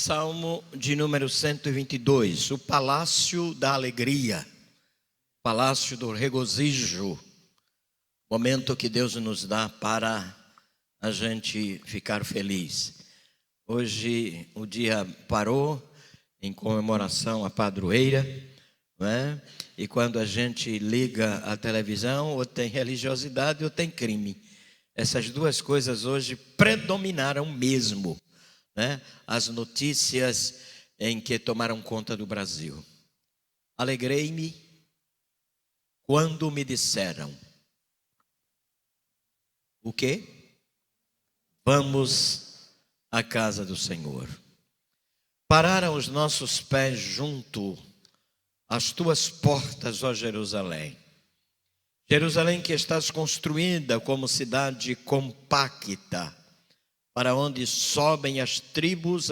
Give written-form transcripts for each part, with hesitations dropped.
Salmo de número 122, o palácio da alegria, palácio do regozijo, momento que Deus nos dá para a gente ficar feliz. Hoje o dia parou em comemoração à padroeira, não é? E quando a gente liga a televisão, ou tem religiosidade ou tem crime. Essas duas coisas hoje predominaram mesmo, né? As notícias em que tomaram conta do Brasil. Alegrei-me quando me disseram: o quê? Vamos à casa do Senhor. Pararam os nossos pés junto às tuas portas, ó Jerusalém. Jerusalém, que estás construída como cidade compacta, para onde sobem as tribos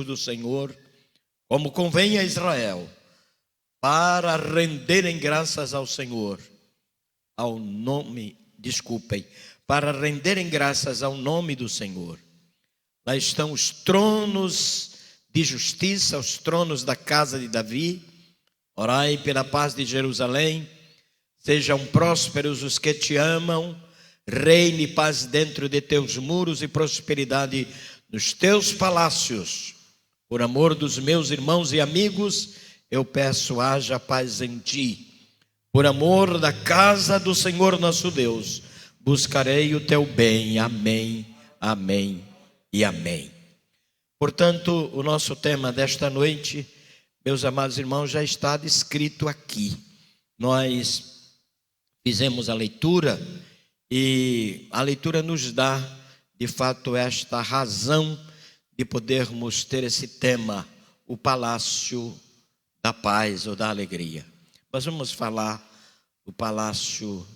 do Senhor, como convém a Israel, para renderem graças ao Senhor, para renderem graças ao nome do Senhor. Lá estão os tronos de justiça, os tronos da casa de Davi. Orai pela paz de Jerusalém. Sejam prósperos os que te amam. Reine paz dentro de teus muros e prosperidade nos teus palácios. Por amor dos meus irmãos e amigos, eu peço, haja paz em ti. Por amor da casa do Senhor nosso Deus, buscarei o teu bem. Amém, amém e amém. Portanto, o nosso tema desta noite, meus amados irmãos, já está descrito aqui. Nós fizemos a leitura e a leitura nos dá, de fato, esta razão de podermos ter esse tema, o palácio da paz ou da alegria. Nós vamos falar do palácio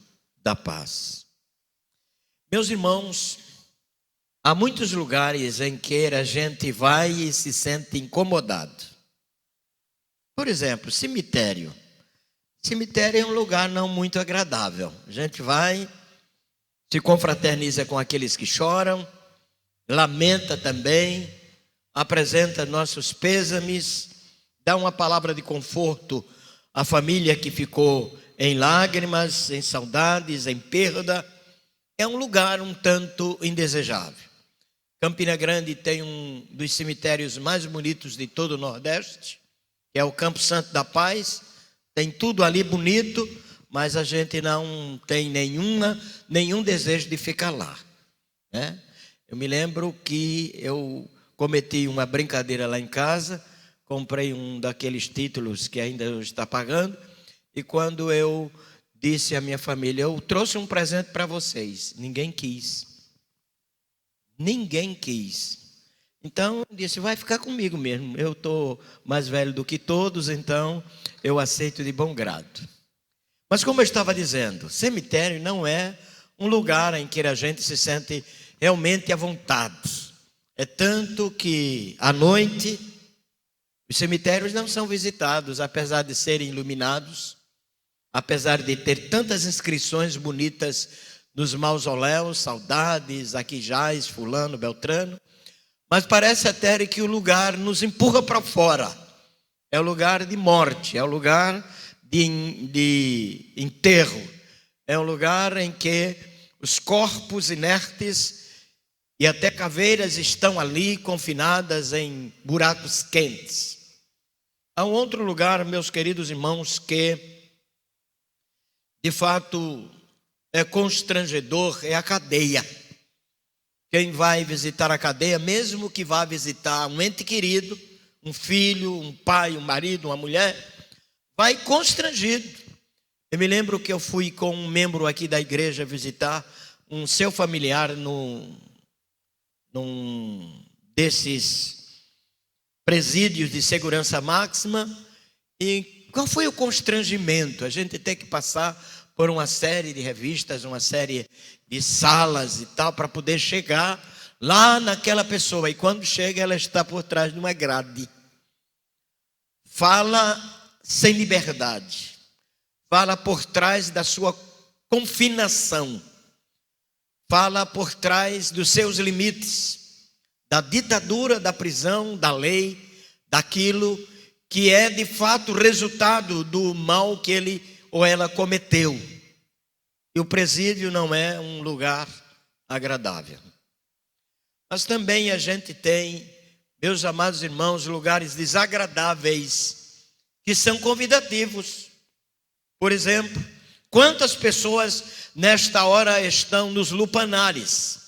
da paz. Meus irmãos, há muitos lugares em que a gente vai e se sente incomodado. Por exemplo, cemitério. Cemitério é um lugar não muito agradável. A gente vai, se confraterniza com aqueles que choram, lamenta também, apresenta nossos pêsames, dá uma palavra de conforto à família que ficou em lágrimas, em saudades, em perda. É um lugar um tanto indesejável. Campina Grande tem um dos cemitérios mais bonitos de todo o Nordeste, que é o Campo Santo da Paz. Tem tudo ali bonito, mas a gente não tem nenhum desejo de ficar lá, né? Eu me lembro que eu cometi uma brincadeira lá em casa, comprei um daqueles títulos que ainda está pagando, e quando eu disse à minha família, eu trouxe um presente para vocês, ninguém quis. Então eu disse, vai ficar comigo mesmo, eu estou mais velho do que todos, então eu aceito de bom grado. Mas como eu estava dizendo, cemitério não é um lugar em que a gente se sente realmente à vontade. É tanto que à noite os cemitérios não são visitados, apesar de serem iluminados, apesar de ter tantas inscrições bonitas nos mausoléus, saudades, aqui jaz, fulano, beltrano. Mas parece até que o lugar nos empurra para fora. É o lugar de morte, é o lugar de enterro. É um lugar em que os corpos inertes e até caveiras estão ali confinadas em buracos quentes. Há um outro lugar, meus queridos irmãos, que de fato é constrangedor, é a cadeia. Quem vai visitar a cadeia, mesmo que vá visitar um ente querido, um filho, um pai, um marido, uma mulher, vai constrangido. Eu me lembro que eu fui com um membro aqui da igreja visitar um seu familiar num desses presídios de segurança máxima. E qual foi o constrangimento? A gente tem que passar por uma série de revistas, uma série de salas e tal, para poder chegar lá naquela pessoa. E quando chega, ela está por trás de uma grade. Fala sem liberdade. Fala por trás da sua confinação. Fala por trás dos seus limites. da ditadura, da prisão, da lei, daquilo que é de fato resultado do mal que ele ou ela cometeu. E o presídio não é um lugar agradável. Mas também a gente tem, meus amados irmãos, lugares desagradáveis que são convidativos. Por exemplo, quantas pessoas nesta hora estão nos lupanares?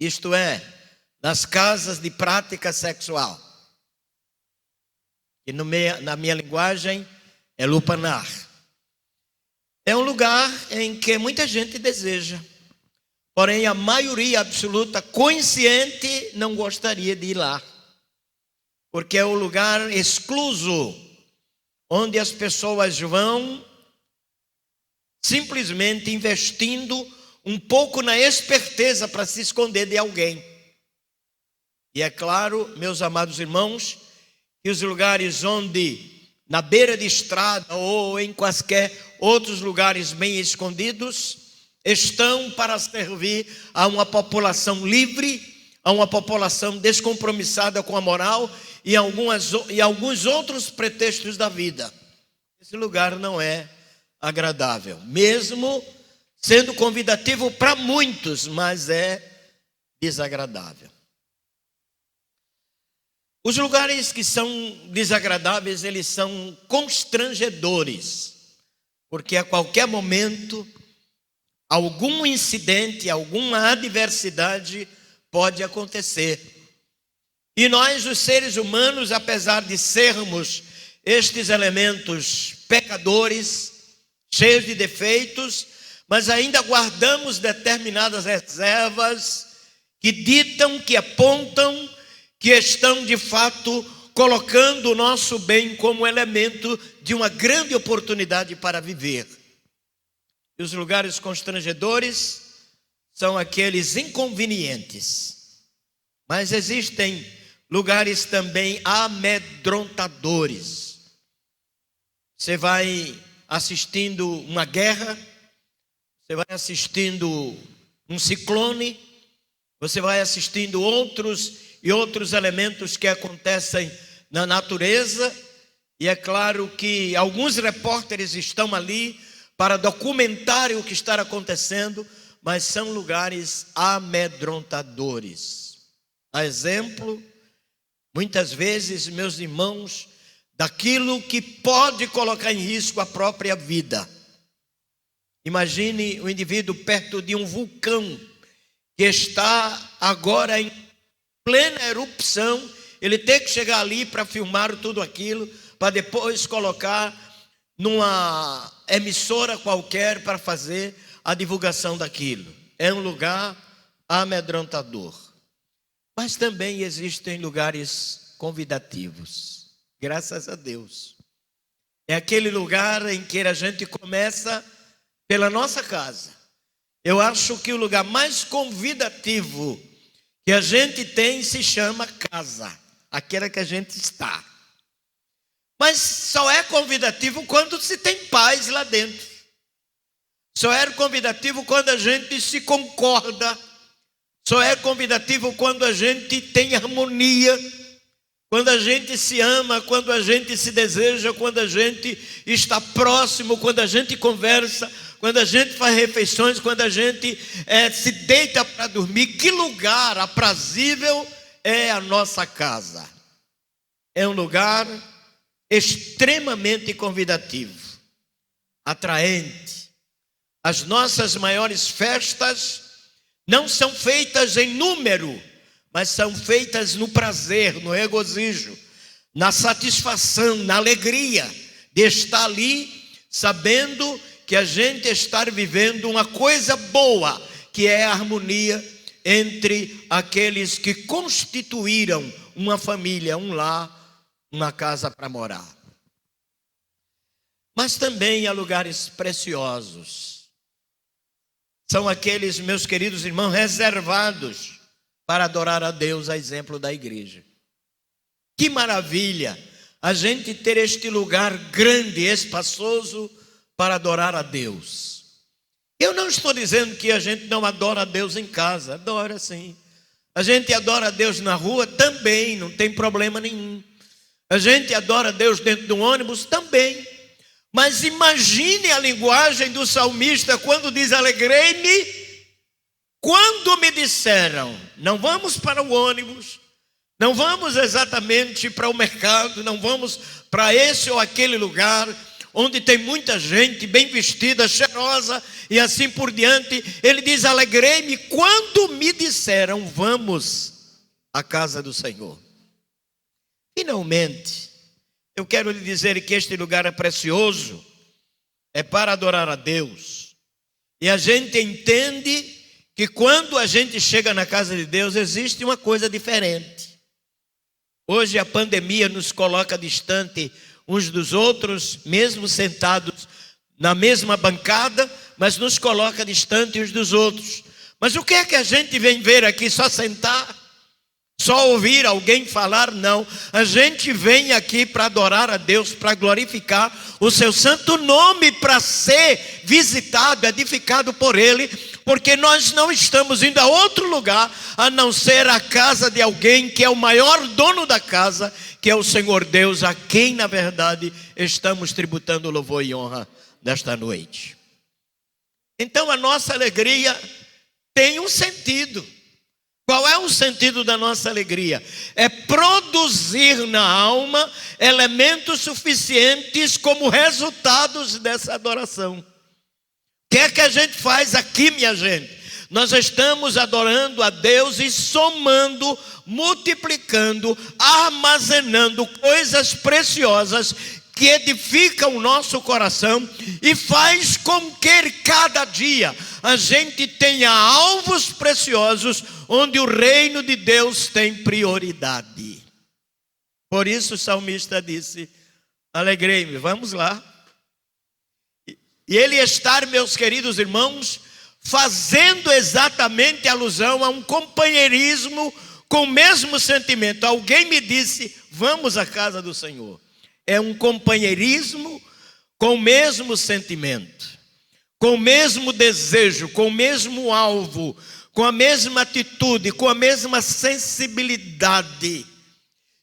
Isto é, nas casas de prática sexual. E na minha linguagem é lupanar. É um lugar em que muita gente deseja. Porém, a maioria absoluta, consciente, não gostaria de ir lá. Porque é um lugar excluso, onde as pessoas vão simplesmente investindo um pouco na esperteza para se esconder de alguém. E é claro, meus amados irmãos, que os lugares onde, na beira de estrada ou em quaisquer outros lugares bem escondidos, estão para servir a uma população livre, a uma população descompromissada com a moral e alguns outros pretextos da vida. Esse lugar não é agradável, mesmo sendo convidativo para muitos, mas é desagradável. Os lugares que são desagradáveis, eles são constrangedores, porque a qualquer momento algum incidente, alguma adversidade pode acontecer. E nós, os seres humanos, apesar de sermos estes elementos pecadores, cheios de defeitos, mas ainda guardamos determinadas reservas que ditam, que apontam, que estão de fato colocando o nosso bem como elemento de uma grande oportunidade para viver. E os lugares constrangedores são aqueles inconvenientes. Mas existem lugares também amedrontadores. Você vai assistindo uma guerra, você vai assistindo um ciclone, você vai assistindo outros elementos que acontecem na natureza, e é claro que alguns repórteres estão ali para documentarem o que está acontecendo, mas são lugares amedrontadores. A exemplo, muitas vezes, meus irmãos, daquilo que pode colocar em risco a própria vida. Imagine o indivíduo perto de um vulcão que está agora em plena erupção, ele tem que chegar ali para filmar tudo aquilo, para depois colocar numa emissora qualquer para fazer a divulgação daquilo. É um lugar amedrontador. Mas também existem lugares convidativos, graças a Deus. É aquele lugar em que a gente começa pela nossa casa. Eu acho que o lugar mais convidativo que a gente tem se chama casa, aquela que a gente está. Mas só é convidativo quando se tem paz lá dentro. Só é convidativo quando a gente se concorda. Só é convidativo quando a gente tem harmonia, quando a gente se ama, quando a gente se deseja, quando a gente está próximo, quando a gente conversa, quando a gente faz refeições, quando a gente se deita para dormir. Que lugar aprazível é a nossa casa. É um lugar extremamente convidativo, atraente. As nossas maiores festas não são feitas em número, mas são feitas no prazer, no regozijo, na satisfação, na alegria de estar ali, sabendo que a gente está vivendo uma coisa boa, que é a harmonia entre aqueles que constituíram uma família, um lar, uma casa para morar. Mas também há lugares preciosos. São aqueles, meus queridos irmãos, reservados para adorar a Deus, a exemplo da igreja. Que maravilha a gente ter este lugar grande, espaçoso, para adorar a Deus. Eu não estou dizendo que a gente não adora a Deus em casa, adora sim. A gente adora a Deus na rua também, não tem problema nenhum. A gente adora a Deus dentro de um ônibus também. Mas imagine a linguagem do salmista quando diz: alegrei-me quando me disseram, não vamos para o ônibus, não vamos exatamente para o mercado, não vamos para esse ou aquele lugar onde tem muita gente bem vestida, cheirosa e assim por diante. Ele diz: alegrei-me quando me disseram, vamos à casa do Senhor. Finalmente, eu quero lhe dizer que este lugar é precioso, é para adorar a Deus. E a gente entende que quando a gente chega na casa de Deus, existe uma coisa diferente. Hoje a pandemia nos coloca distante uns dos outros, mesmo sentados na mesma bancada, mas nos coloca distante uns dos outros. Mas o que é que a gente vem ver aqui? Só sentar? Só ouvir alguém falar? Não. A gente vem aqui para adorar a Deus, para glorificar o seu santo nome, para ser visitado, edificado por Ele, porque nós não estamos indo a outro lugar a não ser a casa de alguém que é o maior dono da casa, que é o Senhor Deus, a quem na verdade estamos tributando louvor e honra nesta noite. Então a nossa alegria tem um sentido. Qual é o sentido da nossa alegria? É produzir na alma elementos suficientes como resultados dessa adoração. O que é que a gente faz aqui, minha gente? Nós estamos adorando a Deus e somando, multiplicando, armazenando coisas preciosas que edificam o nosso coração e faz com que cada dia a gente tenha alvos preciosos onde o reino de Deus tem prioridade. Por isso o salmista disse: alegrei-me, vamos lá. E ele está, meus queridos irmãos, fazendo exatamente alusão a um companheirismo com o mesmo sentimento. Alguém me disse: vamos à casa do Senhor. É um companheirismo com o mesmo sentimento, com o mesmo desejo, com o mesmo alvo, com a mesma atitude, com a mesma sensibilidade.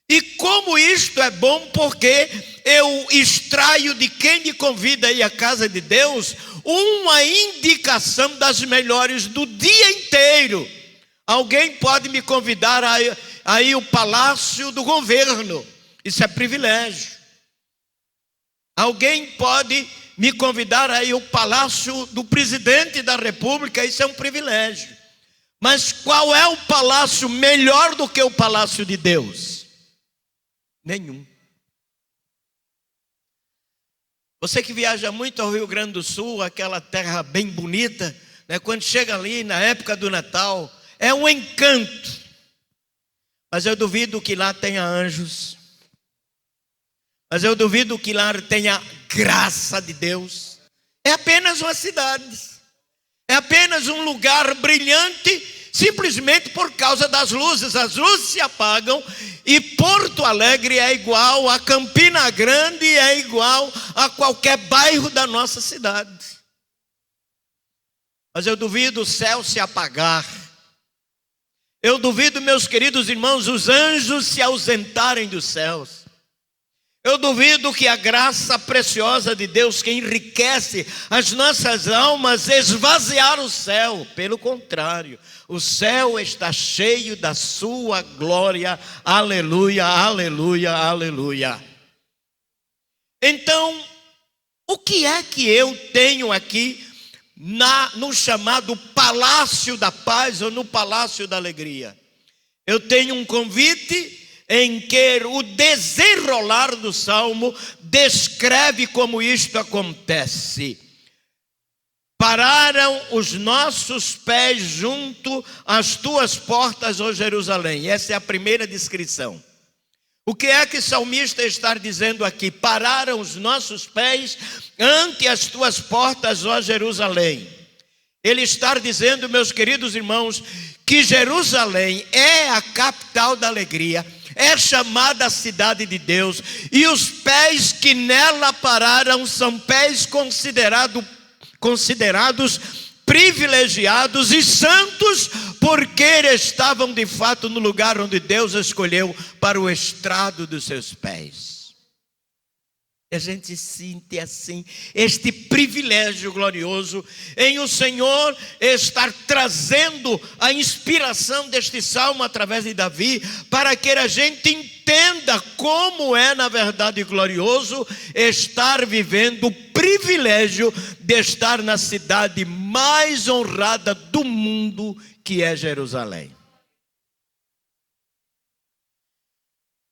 E como isto é bom, porque eu extraio de quem me convida a ir à casa de Deus uma indicação das melhores do dia inteiro. Alguém pode me convidar a ir ao palácio do governo, isso é privilégio. Alguém pode me convidar a ir ao palácio do presidente da república, isso é um privilégio. Mas qual é o palácio melhor do que o palácio de Deus? Nenhum. Você que viaja muito ao Rio Grande do Sul, aquela terra bem bonita, né? Quando chega ali na época do Natal, é um encanto. Mas eu duvido que lá tenha anjos. Mas eu duvido que lá tenha graça de Deus. É apenas uma cidade. É apenas um lugar brilhante, simplesmente por causa das luzes. As luzes se apagam e Porto Alegre é igual a Campina Grande, é igual a qualquer bairro da nossa cidade. Mas eu duvido o céu se apagar. Eu duvido, meus queridos irmãos, os anjos se ausentarem dos céus. Eu duvido que a graça preciosa de Deus, que enriquece as nossas almas, esvaziar o céu. Pelo contrário, o céu está cheio da sua glória. Aleluia, aleluia, aleluia. Então, o que é que eu tenho aqui no chamado Palácio da Paz ou no Palácio da Alegria? Eu tenho um convite em que o desenrolar do Salmo descreve como isto acontece. Pararam os nossos pés junto às tuas portas, ó Jerusalém. Essa é a primeira descrição. O que é que o salmista está dizendo aqui? Pararam os nossos pés ante as tuas portas, ó Jerusalém. Ele está dizendo, meus queridos irmãos, que Jerusalém é a capital da alegria, é chamada a cidade de Deus, e os pés que nela pararam são pés considerados privilegiados e santos, porque estavam de fato no lugar onde Deus escolheu para o estrado dos seus pés. A gente sente assim, este privilégio glorioso em o Senhor estar trazendo a inspiração deste salmo através de Davi, para que a gente entenda como é na verdade glorioso estar vivendo o privilégio de estar na cidade mais honrada do mundo, que é Jerusalém.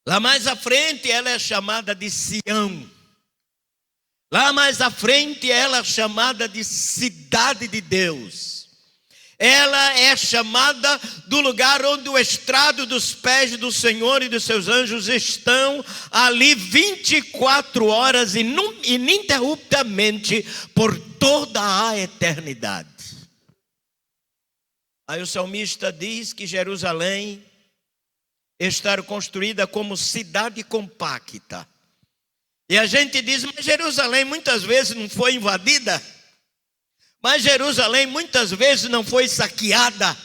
Lá mais à frente ela é chamada de Sião. Lá mais à frente ela é chamada de cidade de Deus. Ela é chamada do lugar onde o estrado dos pés do Senhor e dos seus anjos estão ali 24 horas ininterruptamente por toda a eternidade. Aí o salmista diz que Jerusalém está construída como cidade compacta. E a gente diz, mas Jerusalém muitas vezes não foi invadida, mas Jerusalém muitas vezes não foi saqueada.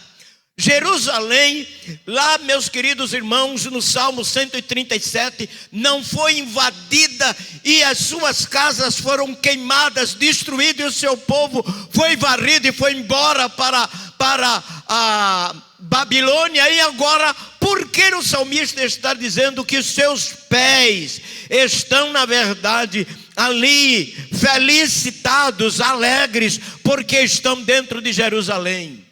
Jerusalém, lá meus queridos irmãos, no Salmo 137, não foi invadida e as suas casas foram queimadas, destruídas, e o seu povo foi varrido e foi embora para a Babilônia. E agora, por que o salmista está dizendo que os seus pés estão na verdade ali felicitados, alegres, porque estão dentro de Jerusalém?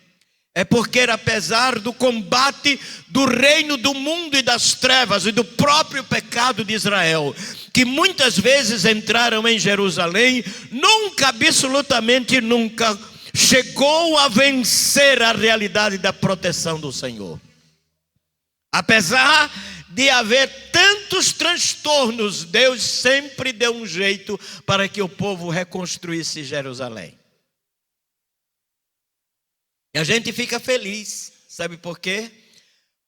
É porque apesar do combate do reino do mundo e das trevas e do próprio pecado de Israel, que muitas vezes entraram em Jerusalém, nunca, absolutamente nunca, chegou a vencer a realidade da proteção do Senhor. Apesar de haver tantos transtornos, Deus sempre deu um jeito para que o povo reconstruísse Jerusalém. E a gente fica feliz, sabe por quê?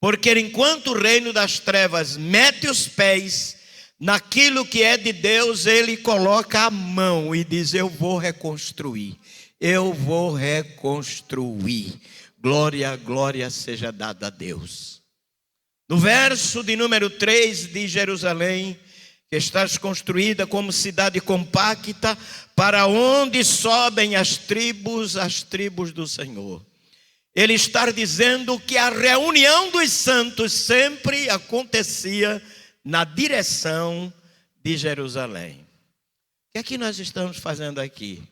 Porque enquanto o reino das trevas mete os pés naquilo que é de Deus, ele coloca a mão e diz: eu vou reconstruir, eu vou reconstruir. Glória, glória seja dada a Deus. No verso de número 3 de Jerusalém, que estás construída como cidade compacta, para onde sobem as tribos do Senhor. Ele está dizendo que a reunião dos santos sempre acontecia na direção de Jerusalém. O que é que nós estamos fazendo aqui?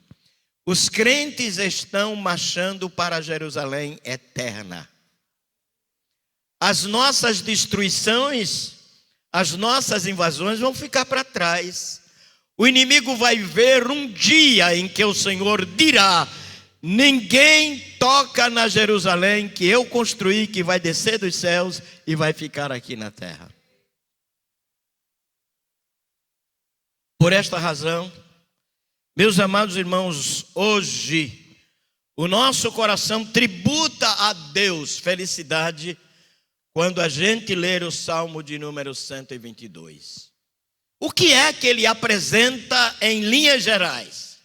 Os crentes estão marchando para Jerusalém eterna. As nossas destruições, as nossas invasões vão ficar para trás. O inimigo vai ver um dia em que o Senhor dirá: ninguém toca na Jerusalém que eu construí, que vai descer dos céus e vai ficar aqui na terra. Por esta razão, meus amados irmãos, hoje o nosso coração tributa a Deus felicidade quando a gente ler o Salmo de número 122. O que é que ele apresenta em linhas gerais?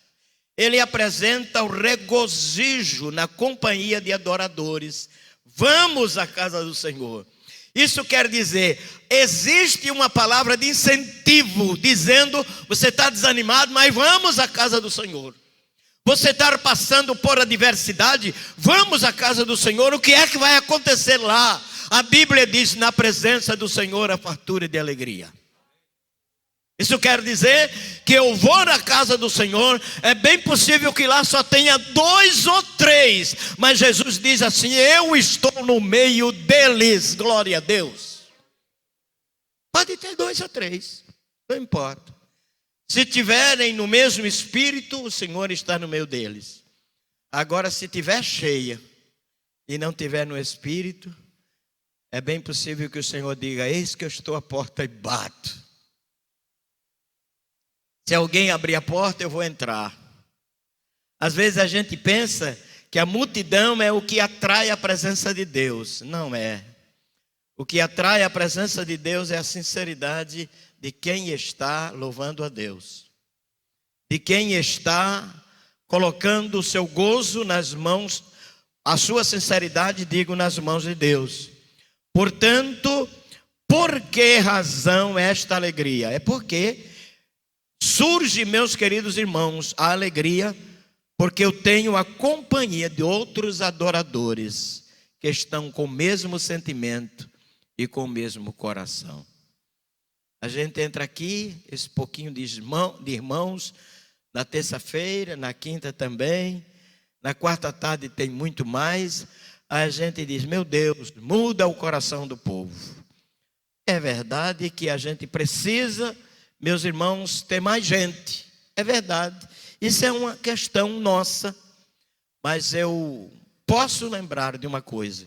Ele apresenta o regozijo na companhia de adoradores. Vamos à casa do Senhor. Isso quer dizer, existe uma palavra de incentivo, dizendo: você está desanimado, mas vamos à casa do Senhor. Você está passando por adversidade, vamos à casa do Senhor. O que é que vai acontecer lá? A Bíblia diz: na presença do Senhor há fartura de alegria. Isso quer dizer que eu vou na casa do Senhor. É bem possível que lá só tenha 2 ou 3, mas Jesus diz assim: eu estou no meio deles. Glória a Deus. Pode ter 2 ou 3, não importa. Se tiverem no mesmo espírito, o Senhor está no meio deles. Agora, se tiver cheia e não tiver no espírito, é bem possível que o Senhor diga: eis que eu estou à porta e bato. Se alguém abrir a porta, eu vou entrar. Às vezes a gente pensa que a multidão é o que atrai a presença de Deus. Não é. O que atrai a presença de Deus é a sinceridade de quem está louvando a Deus, de quem está colocando o seu gozo nas mãos, a sua sinceridade, digo, nas mãos de Deus. Portanto, por que razão esta alegria? É porque surge, meus queridos irmãos, a alegria, porque eu tenho a companhia de outros adoradores que estão com o mesmo sentimento e com o mesmo coração. A gente entra aqui, esse pouquinho de irmãos, na terça-feira, na quinta também, na quarta tarde tem muito mais. A gente diz, meu Deus, muda o coração do povo. É verdade que a gente precisa, meus irmãos, ter mais gente. É verdade. Isso é uma questão nossa. Mas eu posso lembrar de uma coisa,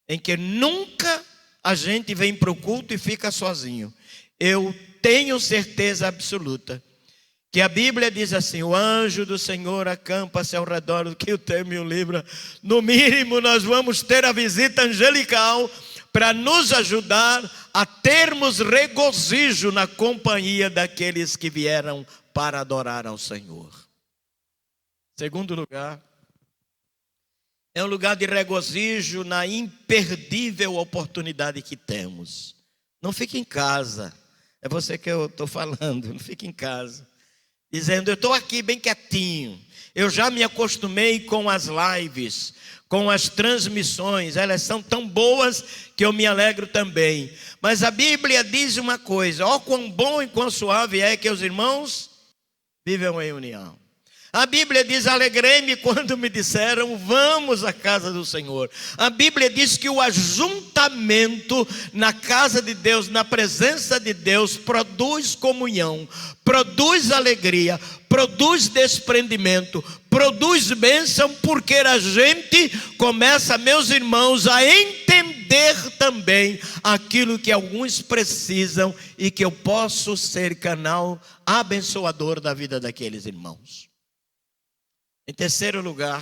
em que nunca a gente vem para o culto e fica sozinho. Eu tenho certeza absoluta que a Bíblia diz assim, o anjo do Senhor acampa-se ao redor do que o teme e o livra. No mínimo nós vamos ter a visita angelical para nos ajudar a termos regozijo na companhia daqueles que vieram para adorar ao Senhor. Segundo lugar, é um lugar de regozijo na imperdível oportunidade que temos. Não fique em casa, é você que eu estou falando, não fique em casa, dizendo, eu estou aqui bem quietinho, eu já me acostumei com as lives, com as transmissões, elas são tão boas que eu me alegro também. Mas a Bíblia diz uma coisa, ó quão bom e quão suave é que os irmãos vivam em união. A Bíblia diz, alegrei-me quando me disseram, vamos à casa do Senhor. A Bíblia diz que o ajuntamento na casa de Deus, na presença de Deus, produz comunhão, produz alegria, produz desprendimento, produz bênção, porque a gente começa, meus irmãos, a entender também aquilo que alguns precisam e que eu posso ser canal abençoador da vida daqueles irmãos. Em terceiro lugar,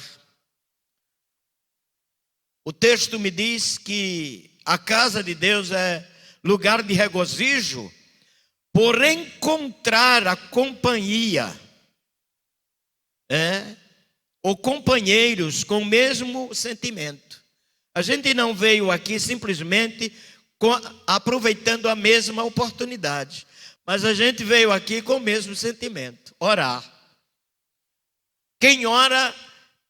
o texto me diz que a casa de Deus é lugar de regozijo por encontrar a companhia, ou companheiros com o mesmo sentimento. A gente não veio aqui simplesmente aproveitando a mesma oportunidade, mas a gente veio aqui com o mesmo sentimento, orar. Quem ora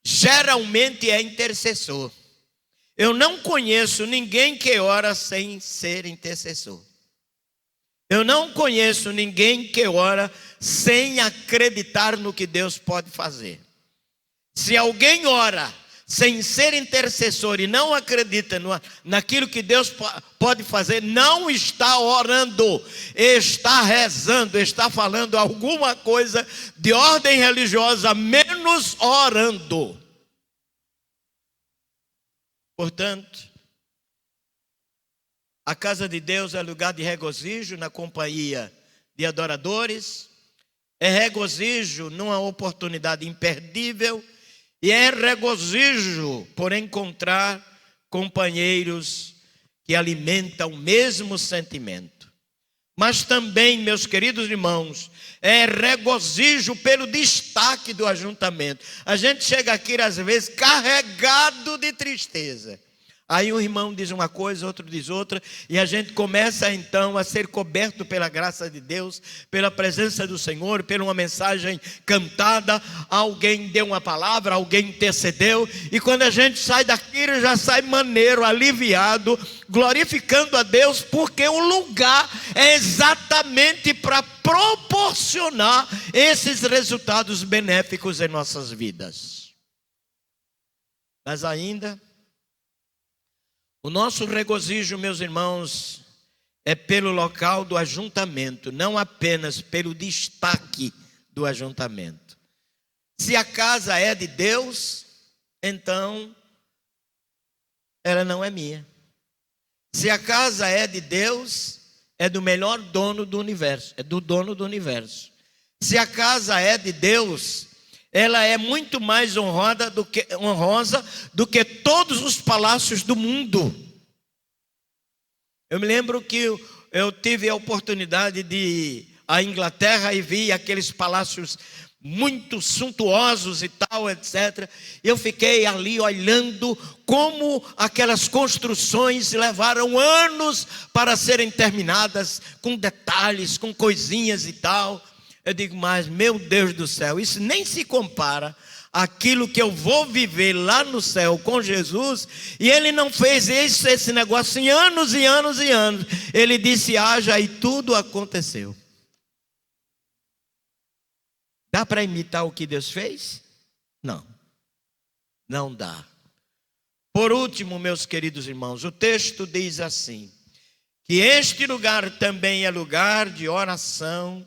geralmente é intercessor. Eu não conheço ninguém que ora sem ser intercessor. Eu não conheço ninguém que ora sem acreditar no que Deus pode fazer. Se alguém ora sem ser intercessor e não acredita naquilo que Deus pode fazer, não está orando, está rezando, está falando alguma coisa de ordem religiosa, menos orando. Portanto, a casa de Deus é lugar de regozijo na companhia de adoradores, é regozijo numa oportunidade imperdível, e é regozijo por encontrar companheiros que alimentam o mesmo sentimento. Mas também, meus queridos irmãos, é regozijo pelo destaque do ajuntamento. A gente chega aqui às vezes carregado de tristeza. Aí um irmão diz uma coisa, outro diz outra, e a gente começa então a ser coberto pela graça de Deus, pela presença do Senhor, por uma mensagem cantada, alguém deu uma palavra, alguém intercedeu, e quando a gente sai daqui, já sai maneiro, aliviado, glorificando a Deus, porque o lugar é exatamente para proporcionar esses resultados benéficos em nossas vidas. Mas ainda, o nosso regozijo, meus irmãos, é pelo local do ajuntamento, não apenas pelo destaque do ajuntamento. Se a casa é de Deus, então ela não é minha. Se a casa é de Deus, é do melhor dono do universo, é do dono do universo. Se a casa é de Deus, ela é muito mais honrosa do que todos os palácios do mundo. Eu me lembro que eu tive a oportunidade de ir à Inglaterra e vi aqueles palácios muito suntuosos e tal, etc. Eu fiquei ali olhando como aquelas construções levaram anos para serem terminadas, com detalhes, com coisinhas e tal. Eu digo, mas meu Deus do céu, isso nem se compara àquilo que eu vou viver lá no céu com Jesus. E ele não fez esse negócio em anos e anos e anos. Ele disse, haja, e tudo aconteceu. Dá para imitar o que Deus fez? Não, não dá. Por último, meus queridos irmãos, o texto diz assim, que este lugar também é lugar de oração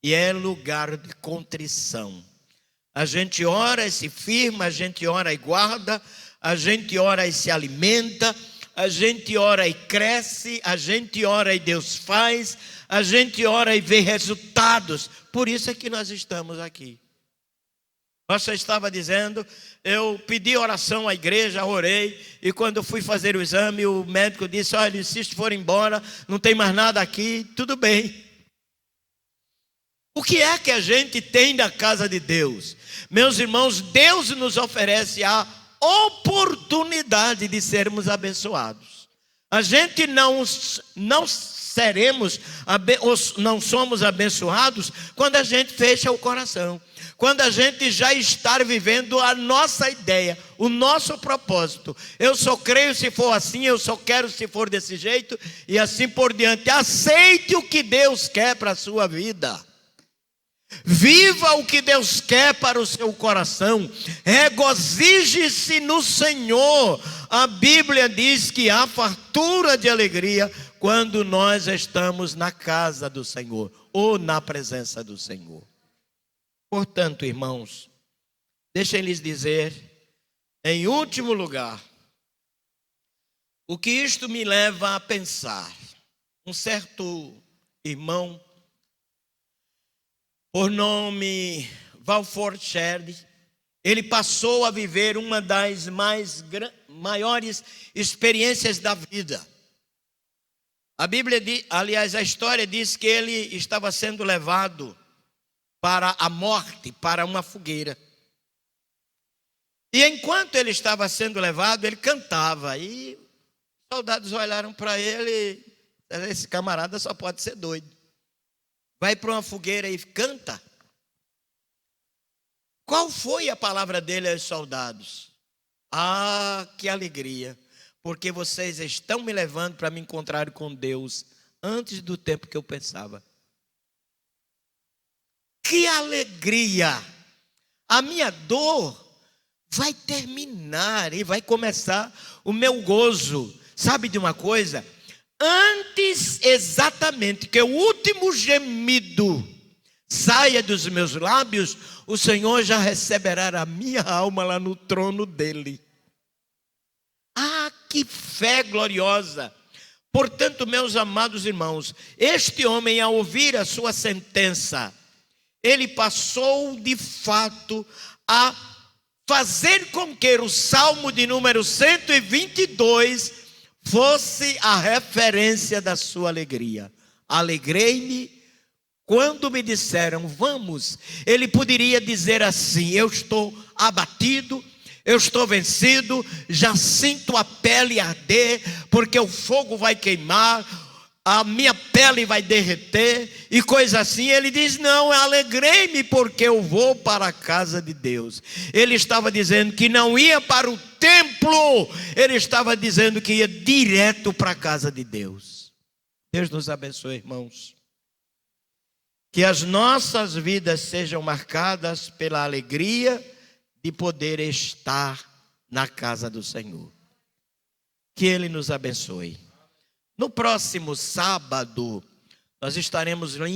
e é lugar de contrição. A gente ora e se firma, a gente ora e guarda, a gente ora e se alimenta, a gente ora e cresce, a gente ora e Deus faz, a gente ora e vê resultados. Por isso é que nós estamos aqui. Você estava dizendo, eu pedi oração à igreja, orei, e quando fui fazer o exame, o médico disse, olha, se for embora, não tem mais nada aqui, tudo bem. O que é que a gente tem da casa de Deus? Meus irmãos, Deus nos oferece a oportunidade de sermos abençoados. A gente não somos abençoados quando a gente fecha o coração. Quando a gente já está vivendo a nossa ideia, o nosso propósito. Eu só creio se for assim, eu só quero se for desse jeito, e assim por diante. Aceite o que Deus quer para a sua vida. Viva o que Deus quer para o seu coração. Regozije-se no Senhor. A Bíblia diz que há fartura de alegria quando nós estamos na casa do Senhor ou na presença do Senhor. Portanto, irmãos, deixem-lhes dizer, em último lugar, o que isto me leva a pensar. Um certo irmão, por nome Walford Shedd, ele passou a viver uma das maiores experiências da vida. A Bíblia, aliás, a história diz que ele estava sendo levado para a morte, para uma fogueira. E enquanto ele estava sendo levado, ele cantava. E os soldados olharam para ele, esse camarada só pode ser doido. Vai para uma fogueira e canta. Qual foi a palavra dele aos soldados? Ah, que alegria, porque vocês estão me levando para me encontrar com Deus antes do tempo que eu pensava. Que alegria! A minha dor vai terminar e vai começar o meu gozo. Sabe de uma coisa? Antes exatamente que o último gemido saia dos meus lábios, o Senhor já receberá a minha alma lá no trono dele. Ah, que fé gloriosa! Portanto, meus amados irmãos, este homem, ao ouvir a sua sentença, ele passou de fato a fazer com que o Salmo de número 122 fosse a referência da sua alegria. Alegrei-me quando me disseram, vamos. Ele poderia dizer assim, eu estou abatido, eu estou vencido, já sinto a pele arder, porque o fogo vai queimar, a minha pele vai derreter, e coisa assim. Ele diz, não, alegrei-me porque eu vou para a casa de Deus. Ele estava dizendo que não ia para o templo, ele estava dizendo que ia direto para a casa de Deus. Deus nos abençoe, irmãos. Que as nossas vidas sejam marcadas pela alegria de poder estar na casa do Senhor. Que Ele nos abençoe. No próximo sábado, nós estaremos indo